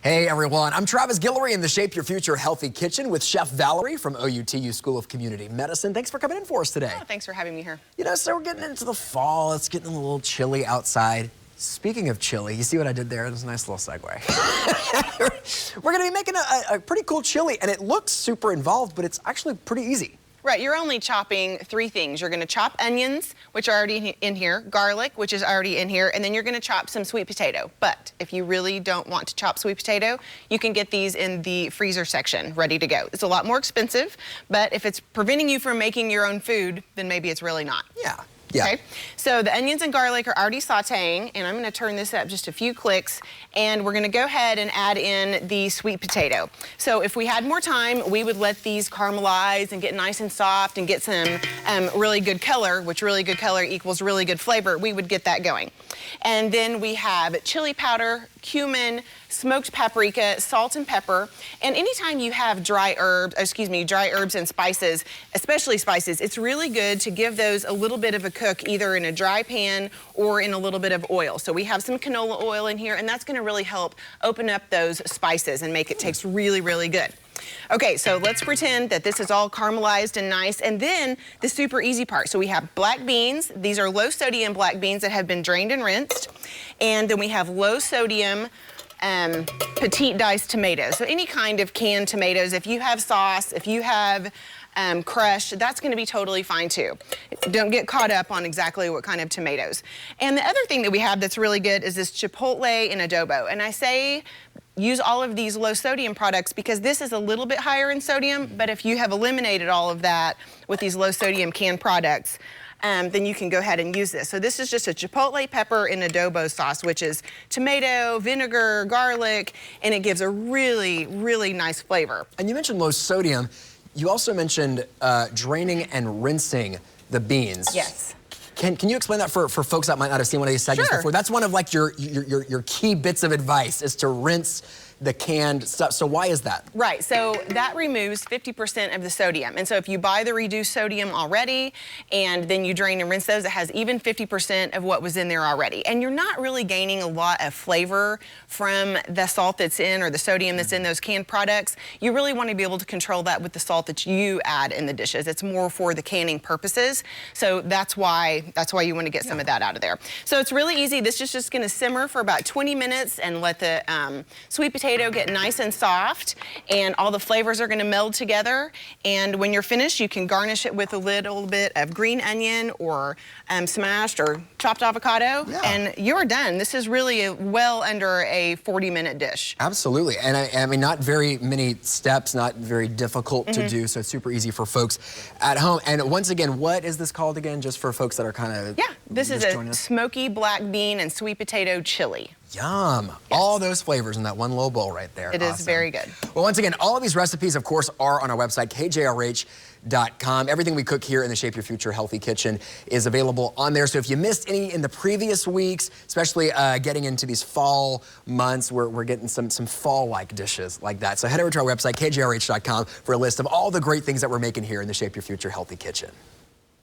Hey everyone, I'm Travis Guillory in the Shape Your Future Healthy Kitchen with Chef Valerie from OUTU School of Community Medicine. Thanks for coming in for us today. Oh, thanks for having me here. You know, so we're getting into the fall. It's getting a little chilly outside. Speaking of chili, you see what I did there? It was a nice little segue. We're gonna be making a pretty cool chili, and it looks super involved, but it's actually pretty easy. Right, you're only chopping 3 things. You're gonna chop onions, which are already in here, garlic, which is already in here, and then you're gonna chop some sweet potato. But if you really don't want to chop sweet potato, you can get these in the freezer section, ready to go. It's a lot more expensive, but if it's preventing you from making your own food, then maybe it's really not. Yeah. Yeah. Okay, so the onions and garlic are already sauteing, and I'm gonna turn this up just a few clicks, and we're gonna go ahead and add in the sweet potato. So if we had more time, we would let these caramelize and get nice and soft and get some really good color, which really good color equals really good flavor. We would get that going. And then we have chili powder, cumin, smoked paprika, salt and pepper. And anytime you have dry herbs and spices, especially spices, it's really good to give those a little bit of a cook either in a dry pan or in a little bit of oil. So we have some canola oil in here, and that's gonna really help open up those spices and make it taste really, really good. Okay, so let's pretend that this is all caramelized and nice, and then the super easy part. So we have black beans. These are low sodium black beans that have been drained and rinsed. And then we have low sodium petite diced tomatoes. So any kind of canned tomatoes. If you have sauce, if you have crushed, that's gonna be totally fine too. Don't get caught up on exactly what kind of tomatoes. And the other thing that we have that's really good is this chipotle in adobo. And I say use all of these low sodium products because this is a little bit higher in sodium, but if you have eliminated all of that with these low sodium canned products, then you can go ahead and use this. So this is just a chipotle pepper in adobo sauce, which is tomato, vinegar, garlic, and it gives a really, really nice flavor. And you mentioned low sodium. You also mentioned draining and rinsing the beans. Yes. Can you explain that for folks that might not have seen one of these segments before? That's one of like your key bits of advice is to rinse the canned stuff. So why is that? Right, so that removes 50% of the sodium. And so if you buy the reduced sodium already and then you drain and rinse those, it has even 50% of what was in there already. And you're not really gaining a lot of flavor from the salt that's in or the sodium that's in those canned products. You really want to be able to control that with the salt that you add in the dishes. It's more for the canning purposes. So that's why you want to get some of that out of there. So it's really easy. This is just going to simmer for about 20 minutes and let the sweet potato get nice and soft, and all the flavors are going to meld together. And when you're finished, you can garnish it with a little bit of green onion or smashed or chopped avocado, and you're done. This is really well under a 40-minute dish. Absolutely, and I mean, not very many steps, not very difficult to do, so it's super easy for folks at home. And once again, what is this called again, just for folks that are kind of this is a smoky black bean and sweet potato chili. Yum. Yes. All those flavors in that one little bowl right there. It is very good. Well, once again, all of these recipes, of course, are on our website, kjrh.com. Everything we cook here in the Shape Your Future Healthy Kitchen is available on there. So if you missed any in the previous weeks, especially getting into these fall months, we're getting some fall-like dishes like that. So head over to our website, kjrh.com, for a list of all the great things that we're making here in the Shape Your Future Healthy Kitchen.